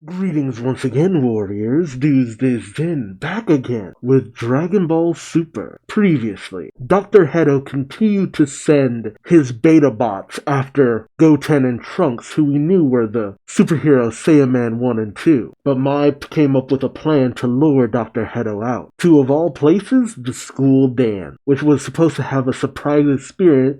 Greetings once again, warriors. Duuz-Diz-Din back again with Dragon Ball Super. Previously, Dr. Hedo continued to send his beta bots after Goten and Trunks, who we knew were the superheroes Saiyaman 1 and 2. But Mai came up with a plan to lure Dr. Hedo out. To, of all places, the school dance, which was supposed to have a surprise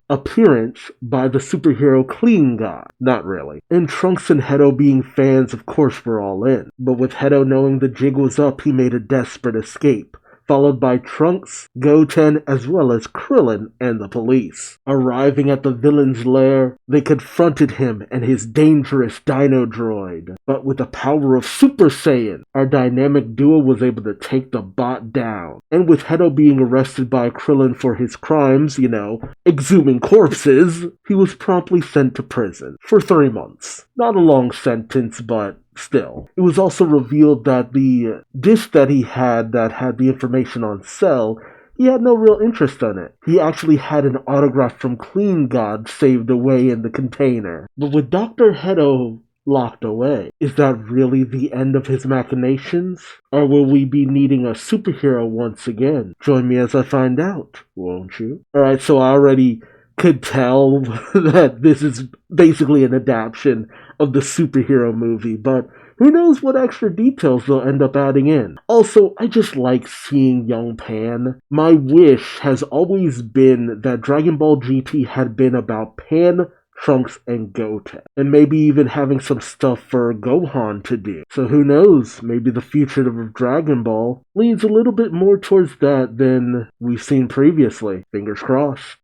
appearance by the superhero Clean God. Not really. And Trunks and Hedo being fans, of course, were all in. But with Hedo knowing the jig was up, he made a desperate escape, followed by Trunks, Goten, as well as Krillin and the police. Arriving at the villain's lair, they confronted him and his dangerous dino droid. But with the power of Super Saiyan, our dynamic duo was able to take the bot down. And with Hedo being arrested by Krillin for his crimes, exhuming corpses, he was promptly sent to prison for 3 months. Not a long sentence, but still. It was also revealed that the disc that he had that had the information on Cell, he had no real interest in it. He actually had an autograph from Clean God saved away in the container. But with Dr. Hedo locked away, is that really the end of his machinations? Or will we be needing a superhero once again? Join me as I find out, won't you? Alright, so I already could tell that this is basically an adaptation of the superhero movie, but who knows what extra details they'll end up adding in. Also, I just like seeing young Pan. My wish has always been that Dragon Ball GT had been about Pan, Trunks, and Goten, and maybe even having some stuff for Gohan to do. So who knows, maybe the future of Dragon Ball leans a little bit more towards that than we've seen previously. Fingers crossed.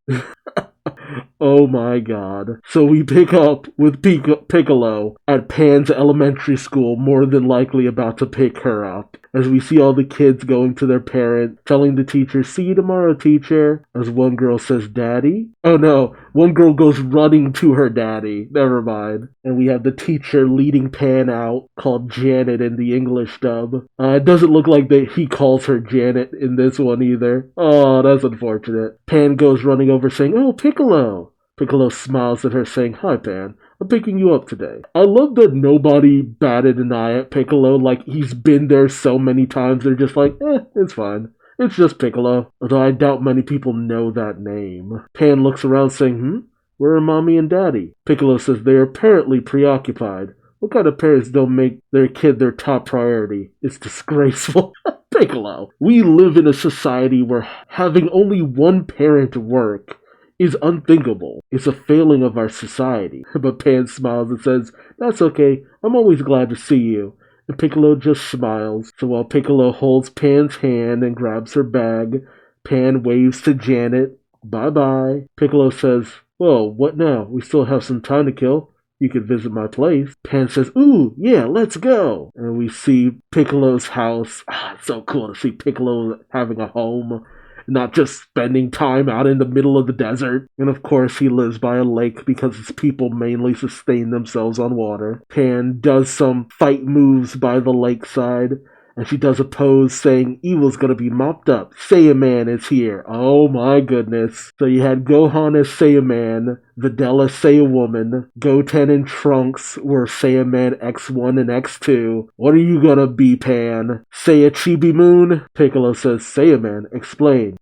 Oh my god. So we pick up with Piccolo at Pan's elementary school, more than likely about to pick her up, as we see all the kids going to their parent, telling the teacher, "See you tomorrow, teacher," as one girl says, "Daddy?" Oh no, one girl goes running to her daddy. Never mind. And we have the teacher leading Pan out, called Janet in the English dub. It doesn't look like that he calls her Janet in this one either. Oh, that's unfortunate. Pan goes running over saying, "Oh, Piccolo." Piccolo smiles at her saying, "Hi, Pan. I'm picking you up today." I love that nobody batted an eye at Piccolo, like he's been there so many times, they're just like, it's fine. It's just Piccolo. Although I doubt many people know that name. Pan looks around saying, where are Mommy and Daddy? Piccolo says they are apparently preoccupied. What kind of parents don't make their kid their top priority? It's disgraceful. Piccolo. We live in a society where having only one parent work is unthinkable. It's a failing of our society. But Pan smiles and says, "That's okay. I'm always glad to see you." And Piccolo just smiles. So while Piccolo holds Pan's hand and grabs her bag, Pan waves to Janet. "Bye-bye." Piccolo says, "Well, what now? We still have some time to kill. You could visit my place." Pan says, "Ooh, yeah, let's go." And we see Piccolo's house. It's so cool to see Piccolo having a home, not just spending time out in the middle of the desert. And of course, he lives by a lake because his people mainly sustain themselves on water. Pan does some fight moves by the lakeside, and she does a pose saying, "Evil's gonna be mopped up. Saiyaman is here." Oh my goodness. So you had Gohan as Saiyaman, Videl as Saiyawoman, Goten and Trunks were Saiyaman X1 and X2. What are you gonna be, Pan? Saiya Chibi Moon? Piccolo says, "Saiyaman, explain."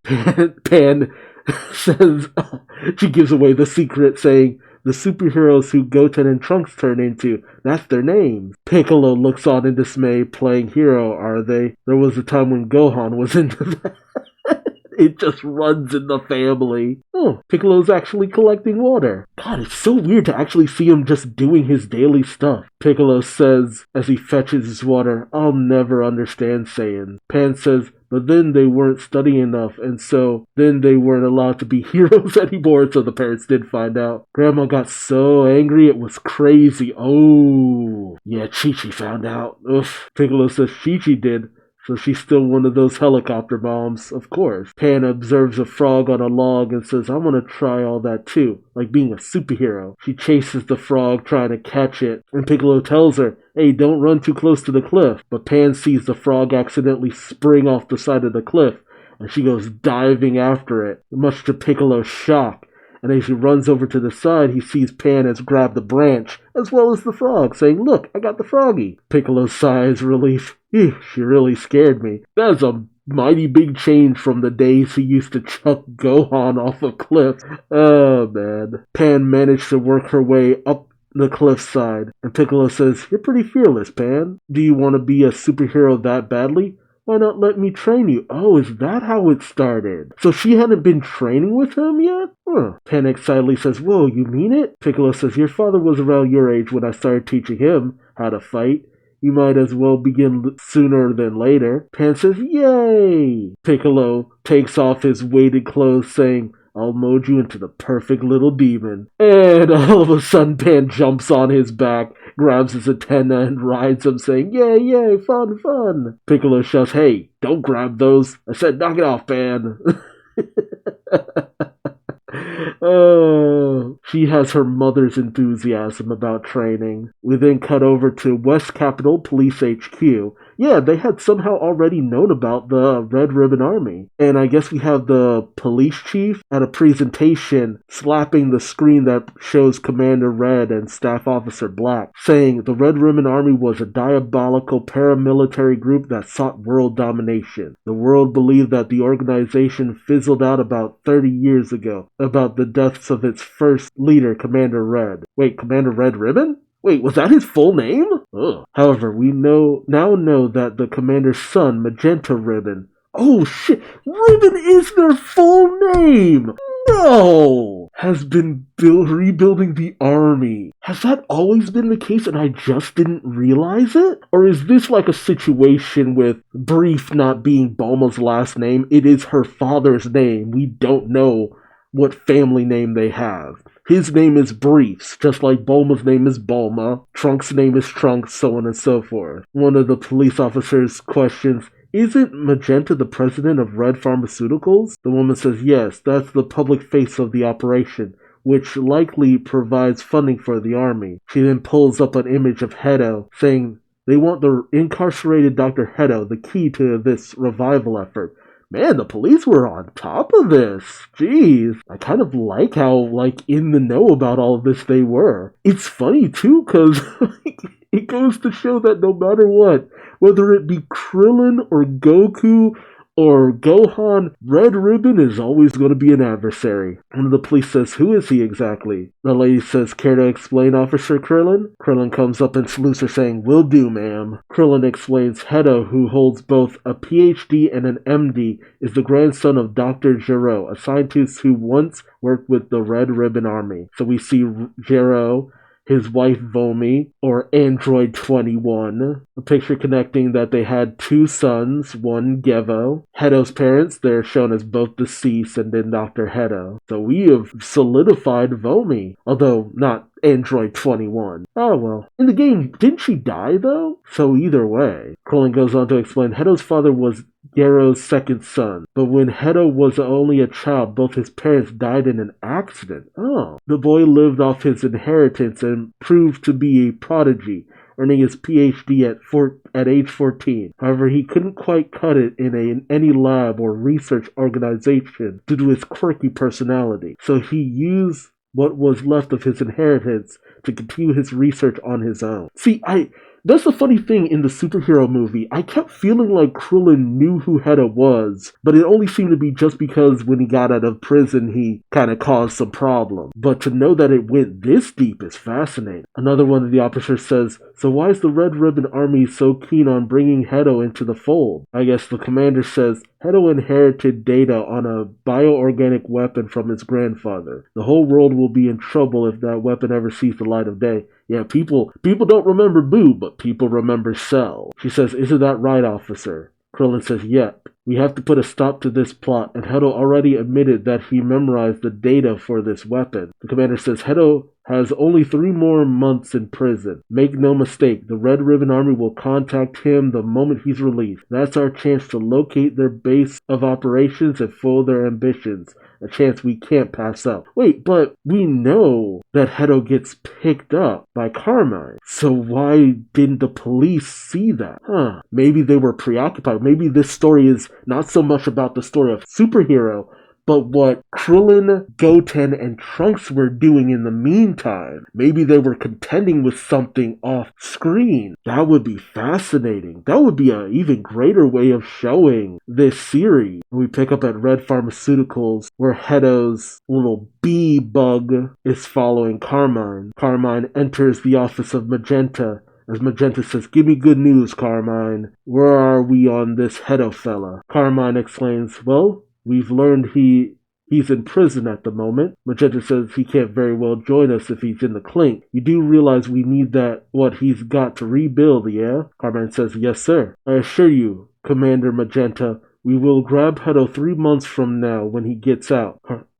Pan says, she gives away the secret saying, "The superheroes who Goten and Trunks turn into, that's their names." Piccolo looks on in dismay. Playing hero, are they? There was a time when Gohan was into that. It just runs in the family. Oh, Piccolo's actually collecting water. God, it's so weird to actually see him just doing his daily stuff. Piccolo says, as he fetches his water, "I'll never understand Saiyans." Pan says, "But then they weren't studying enough, and so then they weren't allowed to be heroes anymore," so the parents did find out. Grandma got so angry it was crazy. Oh, yeah, Chi-Chi found out. Oof. Piccolo says Chi-Chi did. So she's still one of those helicopter moms, of course. Pan observes a frog on a log and says, "I want to try all that too, like being a superhero." She chases the frog, trying to catch it, and Piccolo tells her, "Hey, don't run too close to the cliff." But Pan sees the frog accidentally spring off the side of the cliff, and she goes diving after it, much to Piccolo's shock. And as he runs over to the side, he sees Pan has grabbed the branch, as well as the frog, saying, "Look, I got the froggy." Piccolo sighs relief. "Ew, she really scared me. That's a mighty big change from the days he used to chuck Gohan off a cliff." Oh, man. Pan managed to work her way up the cliffside, and Piccolo says, "You're pretty fearless, Pan. Do you want to be a superhero that badly? Why not let me train you?" Oh, is that how it started? So she hadn't been training with him yet? Pan excitedly says, "Whoa, you mean it?" Piccolo says, "Your father was around your age when I started teaching him how to fight. You might as well begin sooner than later." Pan says, "Yay!" Piccolo takes off his weighted clothes, saying, "I'll mold you into the perfect little demon." And all of a sudden, Pan jumps on his back, grabs his antenna, and rides him, saying, "Yay, yay, fun, fun." Piccolo shouts, "Hey, don't grab those. I said knock it off, Pan." Oh, she has her mother's enthusiasm about training. We then cut over to West Capitol Police HQ. Yeah, they had somehow already known about the Red Ribbon Army. And I guess we have the police chief at a presentation slapping the screen that shows Commander Red and Staff Officer Black, saying the Red Ribbon Army was a diabolical paramilitary group that sought world domination. The world believed that the organization fizzled out about 30 years ago, about the deaths of its first leader, Commander Red. Wait, Commander Red Ribbon? Wait, was that his full name? Ugh. However, we now know that the commander's son, Magenta Ribbon. Oh shit, Ribbon is their full name! No! Has been rebuilding the army. Has that always been the case and I just didn't realize it? Or is this like a situation with Brief not being Bulma's last name? It is her father's name. We don't know what family name they have. His name is Briefs, just like Bulma's name is Bulma, Trunks' name is Trunks, so on and so forth. One of the police officers questions, "Isn't Magenta the president of Red Pharmaceuticals?" The woman says, "Yes, that's the public face of the operation, which likely provides funding for the army." She then pulls up an image of Hedo, saying, "They want the incarcerated Dr. Hedo, the key to this revival effort." Man, the police were on top of this. Jeez. I kind of like how, in the know about all of this they were. It's funny, too, because it goes to show that no matter what, whether it be Krillin or Goku or Gohan, Red Ribbon is always going to be an adversary. One of the police says, "Who is he exactly?" The lady says, "Care to explain, Officer Krillin?" Krillin comes up and salutes her, saying, "Will do, ma'am." Krillin explains Hedo, who holds both a PhD and an MD, is the grandson of Dr. Gero, a scientist who once worked with the Red Ribbon Army. So we see Gero, his wife Vomi, or Android 21. A picture connecting that they had two sons, one Gevo. Hedo's parents, they're shown as both deceased, and then Dr. Hedo. So we have solidified Vomi, although not Android 21. Oh well. In the game, didn't she die though? So either way. Krillin goes on to explain Hedo's father was Gero's second son, but when Hedo was only a child, both his parents died in an accident. Oh. The boy lived off his inheritance and proved to be a prodigy, earning his PhD at age 14. However, he couldn't quite cut it in any lab or research organization due to his quirky personality, so he used what was left of his inheritance to continue his research on his own. See, that's the funny thing in the superhero movie. I kept feeling like Krillin knew who Hedo was, but it only seemed to be just because when he got out of prison, he kind of caused some problem. But to know that it went this deep is fascinating. Another one of the officers says, "So why is the Red Ribbon Army so keen on bringing Hedo into the fold?" I guess the commander says, Hedo inherited data on a bioorganic weapon from his grandfather. The whole world will be in trouble if that weapon ever sees the light of day. Yeah, people don't remember Boo, but people remember Cell. She says, "Isn't that right, officer?" Krillin says, "Yep. We have to put a stop to this plot," and Hedo already admitted that he memorized the data for this weapon. The commander says Hedo has only 3 more months in prison. Make no mistake, the Red Ribbon Army will contact him the moment he's released. That's our chance to locate their base of operations and foil their ambitions. A chance we can't pass up. Wait, but we know that Hedo gets picked up by Carmine. So why didn't the police see that? Maybe they were preoccupied. Maybe this story is not so much about the story of superhero, but what Krillin, Goten, and Trunks were doing in the meantime. Maybe they were contending with something off screen. That would be fascinating. That would be an even greater way of showing this series. We pick up at Red Pharmaceuticals, where Hedo's little bee bug is following Carmine. Carmine enters the office of Magenta as Magenta says, "Give me good news, Carmine. Where are we on this Hedo fella?" Carmine explains, "Well, we've learned he's in prison at the moment." Magenta says he can't very well join us if he's in the clink. "You do realize we need what he's got to rebuild, yeah?" Carmine says, "Yes, sir. I assure you, Commander Magenta, we will grab Hedo 3 months from now when he gets out."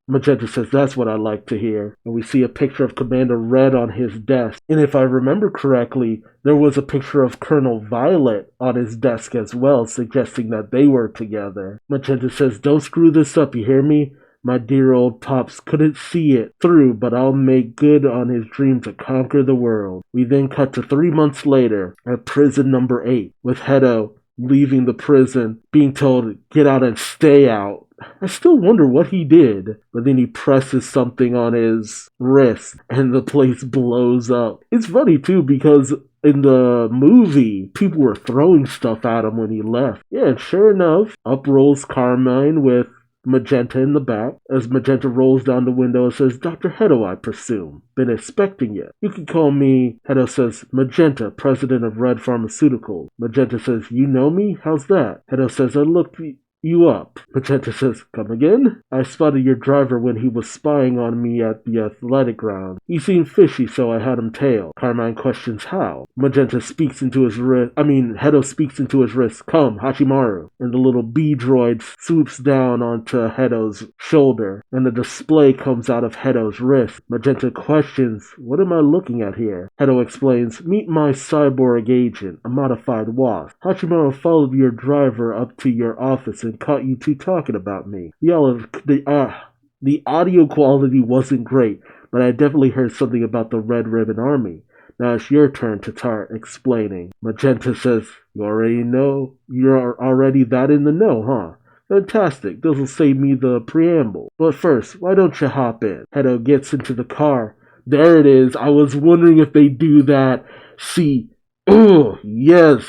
Magenta says, "That's what I like to hear." And we see a picture of Commander Red on his desk. And if I remember correctly, there was a picture of Colonel Violet on his desk as well, suggesting that they were together. Magenta says, "Don't screw this up, you hear me? My dear old Pops couldn't see it through, but I'll make good on his dream to conquer the world." We then cut to 3 months later at prison number 8, with Hedo leaving the prison, being told, "Get out and stay out." I still wonder what he did, but then he presses something on his wrist and the place blows up. It's funny too because in the movie, people were throwing stuff at him when he left. Yeah, and sure enough, up rolls Carmine with Magenta in the back, as Magenta rolls down the window and says, "Dr. Hedo, I presume. Been expecting you. You can call me," Hedo says, "Magenta, president of Red Pharmaceuticals." Magenta says, "You know me? How's that?" Hedo says, "I looked you up." Magenta says, "Come again?" "I spotted your driver when he was spying on me at the athletic ground. He seemed fishy, so I had him tailed." Carmine questions how. Magenta speaks into his wrist. Hedo speaks into his wrist. "Come, Hachimaru." And the little bee droid swoops down onto Hedo's shoulder, and the display comes out of Hedo's wrist. Magenta questions, "What am I looking at here?" Hedo explains, "Meet my cyborg agent, a modified wasp. Hachimaru followed your driver up to your office and caught you two talking about me. The audio quality wasn't great, but I definitely heard something about the Red Ribbon Army. Now it's your turn to start explaining." Magenta says, You're already that in the know, huh? Fantastic. This will save me the preamble. But first, why don't you hop in?" Hedo gets into the car. There it is. I was wondering if they do that. See, oh, yes,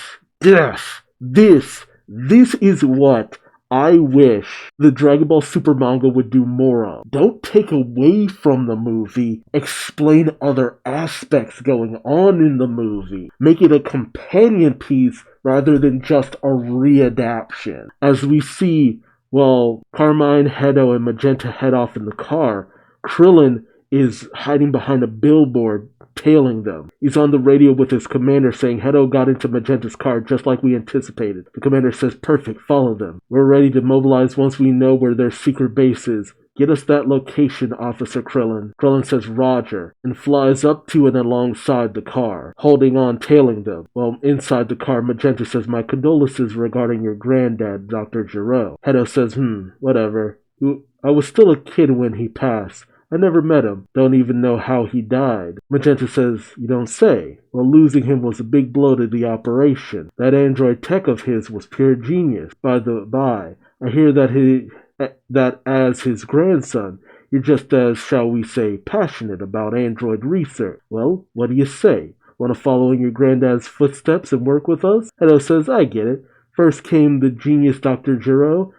this is what I wish the Dragon Ball Super manga would do more of. Don't take away from the movie. Explain other aspects going on in the movie. Make it a companion piece rather than just a readaptation. As we see, Carmine, Hedo, and Magenta head off in the car, Krillin is hiding behind a billboard, tailing them. He's on the radio with his commander saying Hedo got into Magenta's car just like we anticipated. The commander says, "Perfect, follow them. We're ready to mobilize once we know where their secret base is. Get us that location, Officer Krillin." Krillin says, "Roger," and flies up to and alongside the car, holding on, tailing them. Inside the car, Magenta says, "My condolences regarding your granddad, Dr. Gero." Hedo says, whatever. I was still a kid when he passed. I never met him. Don't even know how he died." Magenta says, "You don't say. Well, losing him was a big blow to the operation. That android tech of his was pure genius. By the by, I hear that as his grandson, you're just as, shall we say, passionate about android research. Well, what do you say? Want to follow in your granddad's footsteps and work with us?" Hedo says, "I get it. First came the genius Dr. Gero,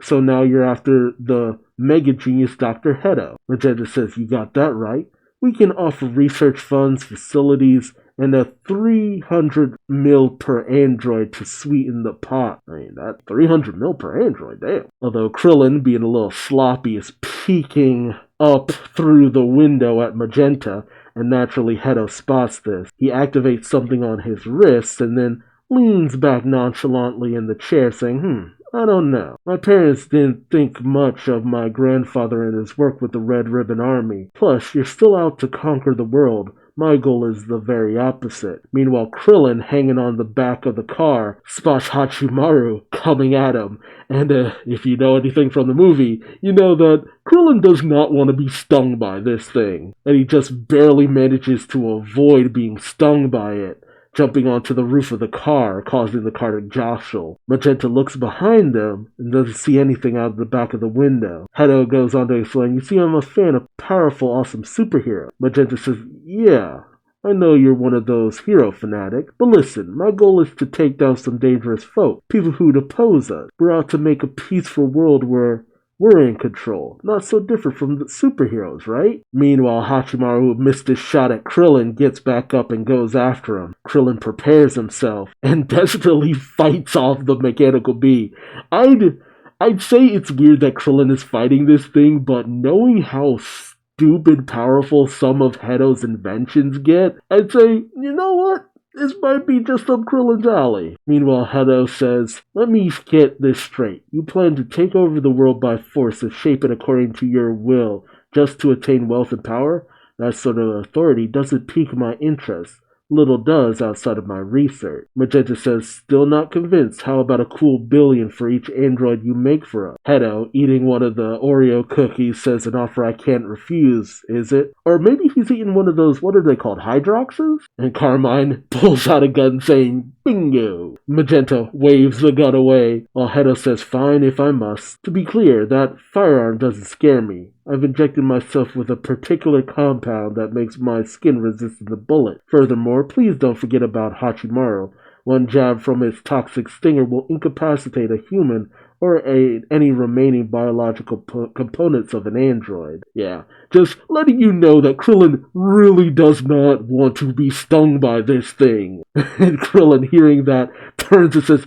so now you're after the mega genius Dr. Hedo." Magenta says, "You got that right. We can offer research funds, facilities, and a 300 mil per android to sweeten the pot." That 300 mil per android, damn. Although Krillin, being a little sloppy, is peeking up through the window at Magenta, and naturally Hedo spots this. He activates something on his wrist and then leans back nonchalantly in the chair saying, I don't know. My parents didn't think much of my grandfather and his work with the Red Ribbon Army. Plus, you're still out to conquer the world. My goal is the very opposite." Meanwhile, Krillin, hanging on the back of the car, spots Hachimaru coming at him. And if you know anything from the movie, you know that Krillin does not want to be stung by this thing. And he just barely manages to avoid being stung by it. jumping onto the roof of the car, causing the car to jostle. Magenta looks behind them and doesn't see anything out of the back of the window. Hedo goes on to explain, you see, I'm a fan of powerful, awesome superheroes. Magenta says, yeah, I know you're one of those hero fanatics, but listen, my goal is to take down some dangerous folk, people who'd oppose us. We're out to make a peaceful world where we're in control. Not so different from the superheroes, right? Meanwhile, Hachimaru, who missed his shot at Krillin, gets back up and goes after him. Krillin prepares himself and desperately fights off the mechanical bee. I'd say it's weird that Krillin is fighting this thing, but knowing how stupid powerful some of Hedo's inventions get, I'd say, you know what? This might be just up Krillin's alley. Meanwhile, Hedo says, let me get this straight. You plan to take over the world by force and shape it according to your will, just to attain wealth and power? That sort of authority doesn't pique my interest. Little does outside of my research. Magenta says, still not convinced. How about a cool billion for each android you make for us? Hedo, eating one of the Oreo cookies, says an offer I can't refuse, is it? Or maybe he's eating one of those, what are they called, Hydroxes? And Carmine pulls out a gun saying, bingo! Magenta waves the gun away, while Hedo says, fine if I must. To be clear, that firearm doesn't scare me. I've injected myself with a particular compound that makes my skin resistant to bullets. Furthermore, please don't forget about Hachimaru. One jab from its toxic stinger will incapacitate a human or any remaining biological components of an android. Yeah, just letting you know that Krillin really does not want to be stung by this thing. And Krillin, hearing that, turns and says,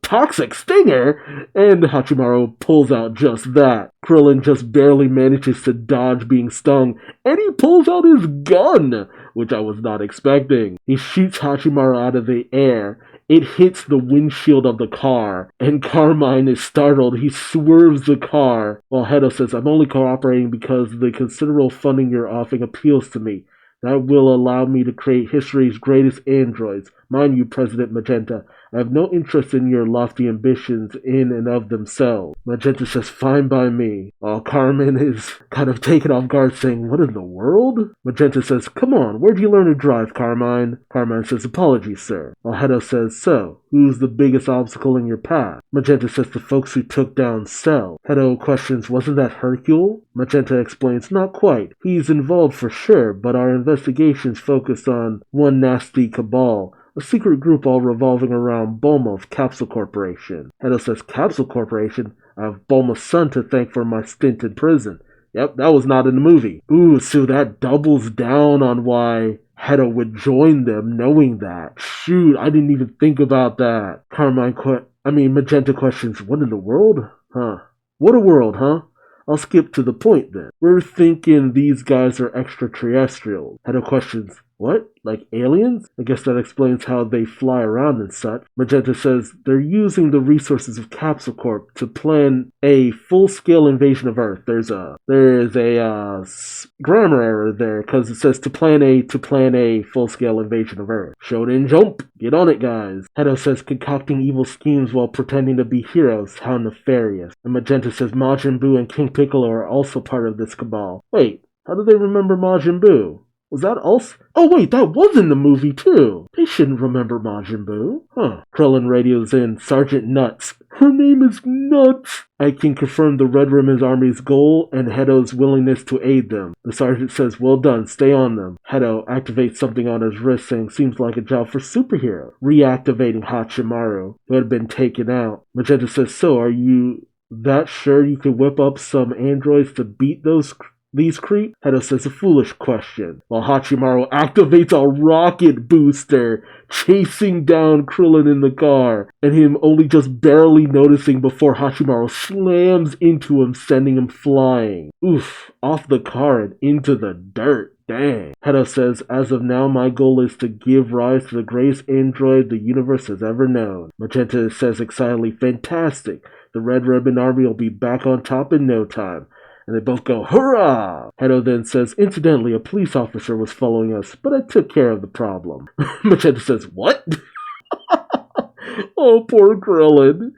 toxic stinger? And Hachimaru pulls out just that. Krillin just barely manages to dodge being stung, and he pulls out his gun, which I was not expecting. He shoots Hachimaru out of the air. It hits the windshield of the car, and Carmine is startled. He swerves the car, while Hedo says, I'm only cooperating because the considerable funding you're offering appeals to me. That will allow me to create history's greatest androids. Mind you, President Magenta, I have no interest in your lofty ambitions in and of themselves. Magenta says, fine by me. While Carmen is kind of taken off guard, saying, what in the world? Magenta says, come on, where'd you learn to drive, Carmine? Carmine says, apologies, sir. While Hedo says, so, who's the biggest obstacle in your path? Magenta says, the folks who took down Cell. Hedo questions, wasn't that Hercule? Magenta explains, not quite. He's involved for sure, but our investigations focus on one nasty cabal. A secret group all revolving around Bulma's Capsule Corporation. Hedo says, Capsule Corporation? I have Bulma's son to thank for my stint in prison. Yep, that was not in the movie. Ooh, so that doubles down on why Hedo would join them, knowing that. Shoot, I didn't even think about that. Magenta questions, what in the world? Huh. What a world, huh? I'll skip to the point then. We're thinking these guys are extraterrestrials. Hedo questions, what? Like aliens? I guess that explains how they fly around and such. Magenta says they're using the resources of Capsule Corp to plan a full-scale invasion of Earth. There is a grammar error there because it says to plan a full-scale invasion of Earth. Shonen jump! Get on it, guys. Hedo says concocting evil schemes while pretending to be heroes. How nefarious. And Magenta says Majin Buu and King Piccolo are also part of this cabal. Wait, how do they remember Majin Buu? Was that also? Oh wait, that was in the movie too. They shouldn't remember Majin Buu. Huh. Krillin radios in, Sergeant Nuts. Her name is Nuts. I can confirm the Red Ribbon Army's goal and Hedo's willingness to aid them. The sergeant says, well done, stay on them. Hedo activates something on his wrist saying, seems like a job for superhero. Reactivating Hachimaru, who had been taken out. Magenta says, so are you that sure you can whip up some androids to beat these creeps? Hedo says, a foolish question. While Hachimaru activates a rocket booster, chasing down Krillin in the car, and him only just barely noticing before Hachimaru slams into him, sending him flying. Oof, off the car and into the dirt. Dang. Hedo says, as of now, my goal is to give rise to the greatest android the universe has ever known. Magenta says excitedly, fantastic. The Red Ribbon Army will be back on top in no time. And they both go, hurrah! Hedo then says, incidentally, a police officer was following us, but I took care of the problem. Magenta says, what? Oh, poor Krillin.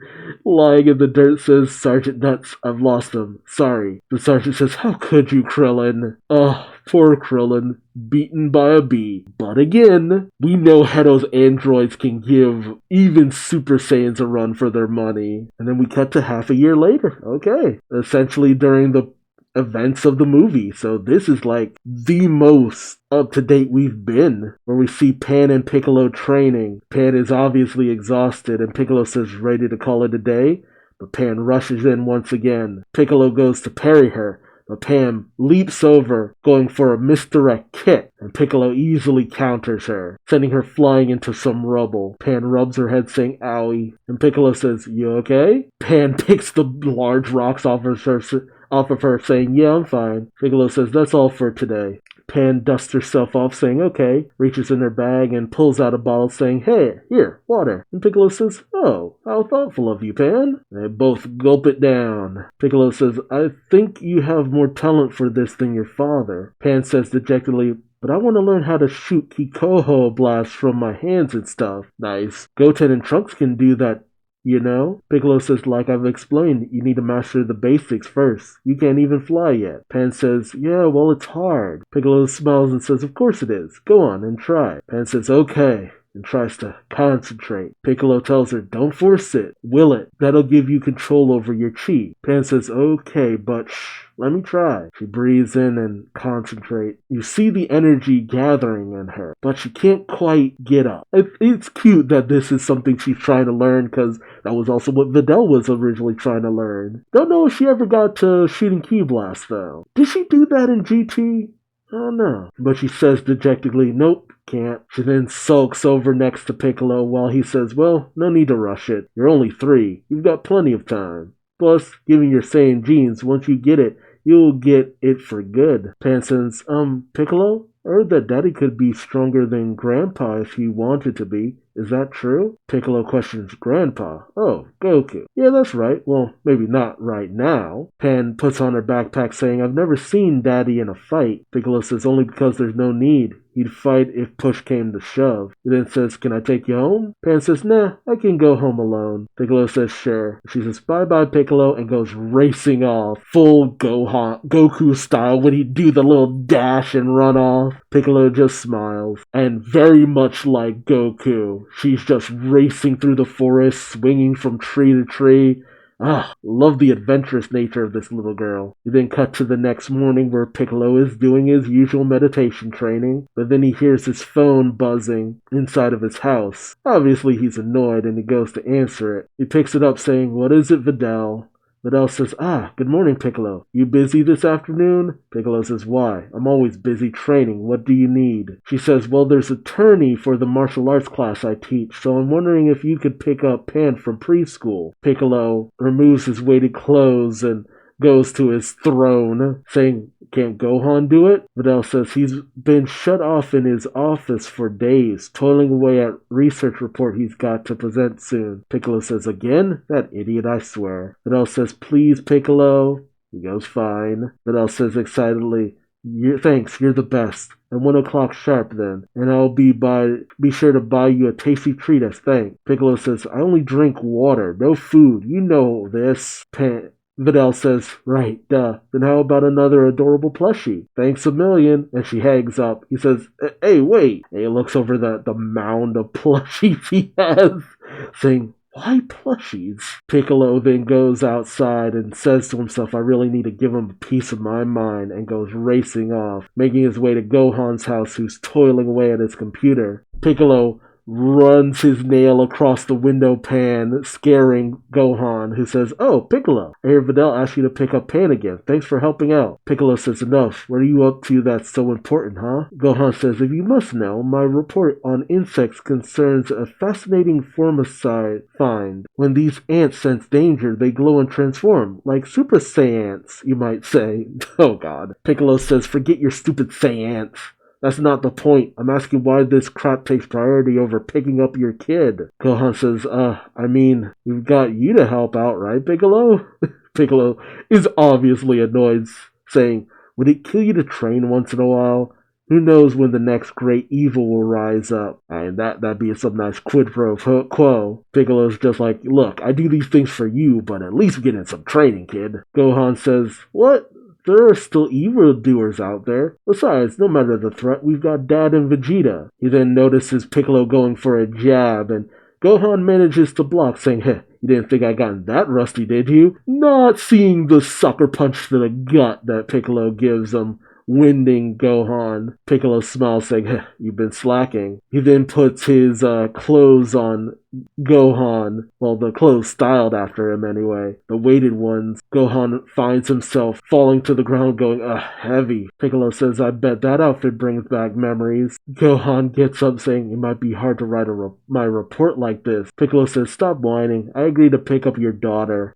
lying in the dirt, says, Sergeant Nuts, I've lost him. Sorry. The sergeant says, how could you, Krillin? Oh, poor Krillin. Beaten by a bee. But again, we know Hedo's androids can give even Super Saiyans a run for their money. And then we cut to half a year later. Okay. Essentially during the events of the movie. So this is like the most up to date we've been, where we see Pan and Piccolo training. Pan is obviously exhausted and Piccolo says ready to call it a day, but Pan rushes in once again. Piccolo goes to parry her, but Pan leaps over, going for a misdirect kick, and Piccolo easily counters her, sending her flying into some rubble. Pan rubs her head saying owie, and Piccolo says, you okay? Pan picks the large rocks off of her saying, yeah, I'm fine. Piccolo says, that's all for today. Pan dusts herself off saying, okay, reaches in her bag and pulls out a bottle saying, hey, here, water. And Piccolo says, oh, how thoughtful of you, Pan. They both gulp it down. Piccolo says, I think you have more talent for this than your father. Pan says dejectedly, but I want to learn how to shoot Kikoho blasts from my hands and stuff. Nice. Goten and Trunks can do that. You know? Piccolo says, like I've explained, you need to master the basics first. You can't even fly yet. Pan says, yeah, well, it's hard. Piccolo smiles and says, of course it is. Go on and try. Pan says, okay, and tries to concentrate. Piccolo tells her, don't force it. Will it. That'll give you control over your chi. Pan says, okay, but shh. Let me try. She breathes in and concentrates. You see the energy gathering in her, but she can't quite get up. It's cute that this is something she's trying to learn, because that was also what Videl was originally trying to learn. Don't know if she ever got to shooting Ki Blast, though. Did she do that in GT? I don't know. But she says dejectedly, nope, can't. She then sulks over next to Piccolo while he says, well, no need to rush it. You're only 3. You've got plenty of time. Plus, given your Saiyan genes, once you get it, you'll get it for good. Pan says, Piccolo? I heard that Daddy could be stronger than Grandpa if he wanted to be. Is that true? Piccolo questions Grandpa. Oh, Goku. Yeah, that's right. Well, maybe not right now. Pan puts on her backpack saying, I've never seen Daddy in a fight. Piccolo says, only because there's no need. He'd fight if push came to shove. He then says, can I take you home? Pan says, nah, I can go home alone. Piccolo says, sure. She says, bye-bye, Piccolo, and goes racing off. Full Goku style when he do the little dash and run off. Piccolo just smiles. And very much like Goku, she's just racing through the forest, swinging from tree to tree. Love the adventurous nature of this little girl. We then cut to the next morning where Piccolo is doing his usual meditation training, but then he hears his phone buzzing inside of his house. Obviously he's annoyed and he goes to answer it. He picks it up saying, what is it, Videl? Videl says, good morning, Piccolo. You busy this afternoon? Piccolo says, why? I'm always busy training. What do you need? She says, well, there's a tourney for the martial arts class I teach, so I'm wondering if you could pick up Pan from preschool. Piccolo removes his weighted clothes and goes to his throne, saying, can't Gohan do it? Videl says he's been shut off in his office for days, toiling away at research report he's got to present soon. Piccolo says, again? That idiot, I swear. Videl says, please, Piccolo. He goes, fine. Videl says excitedly, thanks, you're the best. At 1 o'clock sharp then, and I'll be sure to buy you a tasty treat as thanks. Piccolo says, I only drink water, no food. You know this. Videl says, right, duh. Then how about another adorable plushie? Thanks a million. And she hangs up. He says, hey, wait. And he looks over the mound of plushies he has, saying, why plushies? Piccolo then goes outside and says to himself, I really need to give him a piece of my mind, and goes racing off, making his way to Gohan's house, who's toiling away at his computer. Piccolo runs his nail across the window pane, scaring Gohan, who says, oh, Piccolo, I hear Videl asked you to pick up Pan again. Thanks for helping out. Piccolo says, enough. What are you up to that's so important, huh? Gohan says, if you must know, my report on insects concerns a fascinating formicide find. When these ants sense danger, they glow and transform, like Super Saiyans, you might say. Oh, God. Piccolo says, forget your stupid Saiyans. That's not the point. I'm asking why this crap takes priority over picking up your kid. Gohan says, I mean, we've got you to help out, right, Piccolo? Piccolo is obviously annoyed, saying, would it kill you to train once in a while? Who knows when the next great evil will rise up? And that'd be some nice quid pro quo. Piccolo's just like, look, I do these things for you, but at least get in some training, kid. Gohan says, what? There are still evildoers out there. Besides, no matter the threat, we've got Dad and Vegeta. He then notices Piccolo going for a jab, and Gohan manages to block, saying, heh, you didn't think I got that rusty, did you? Not seeing the sucker punch to the gut that Piccolo gives him, winding Gohan. Piccolo smiles, saying, heh, you've been slacking. He then puts his clothes on Gohan. Well, the clothes styled after him anyway. The weighted ones. Gohan finds himself falling to the ground going, heavy. Piccolo says, I bet that outfit brings back memories. Gohan gets up saying, it might be hard to write my report like this. Piccolo says, stop whining. I agreed to pick up your daughter.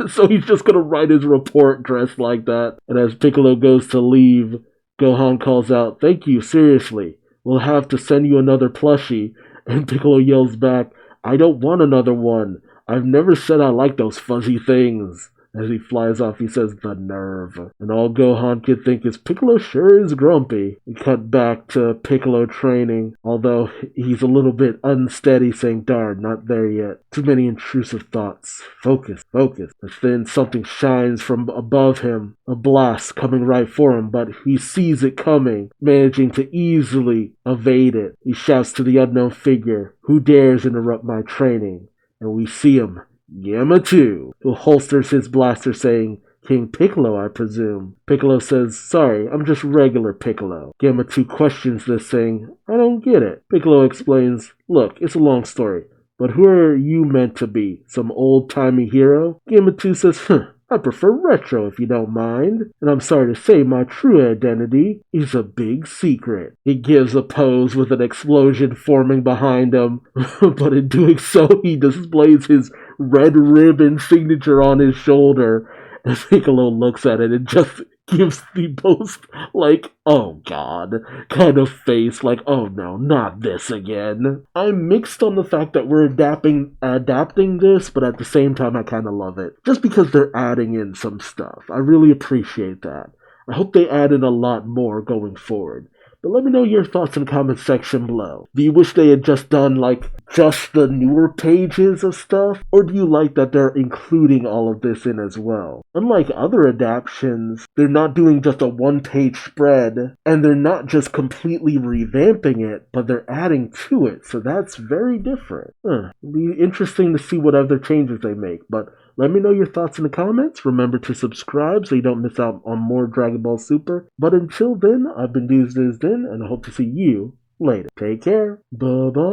So he's just gonna write his report dressed like that. And as Piccolo goes to leave, Gohan calls out, thank you, seriously. We'll have to send you another plushie. And Piccolo yells back, I don't want another one. I've never said I like those fuzzy things. As he flies off, he says, the nerve. And all Gohan could think is, Piccolo sure is grumpy. We cut back to Piccolo training, although he's a little bit unsteady, saying, darn, not there yet. Too many intrusive thoughts. Focus, focus. And then something shines from above him, a blast coming right for him, but he sees it coming, managing to easily evade it. He shouts to the unknown figure, who dares interrupt my training? And we see him. Gamma 2, who holsters his blaster saying, King Piccolo, I presume. Piccolo says, sorry, I'm just regular Piccolo. Gamma 2 questions this, saying, I don't get it. Piccolo explains, look, it's a long story, but who are you meant to be? Some old-timey hero? Gamma 2 says, I prefer retro if you don't mind. And I'm sorry to say my true identity is a big secret. He gives a pose with an explosion forming behind him, but in doing so he displays his red ribbon signature on his shoulder. And Piccolo looks at it and just gives the most, like, oh god, kind of face, like, oh no, not this again. I'm mixed on the fact that we're adapting this, but at the same time I kind of love it. Just because they're adding in some stuff. I really appreciate that. I hope they add in a lot more going forward. But let me know your thoughts in the comment section below. Do you wish they had just done, like, just the newer pages of stuff? Or do you like that they're including all of this in as well? Unlike other adaptations, they're not doing just a one-page spread, and they're not just completely revamping it, but they're adding to it, so that's very different. It'll be interesting to see what other changes they make, but let me know your thoughts in the comments. Remember to subscribe so you don't miss out on more Dragon Ball Super. But until then, I've been Duuz-Diz-Din, and I hope to see you later. Take care. Bye-bye.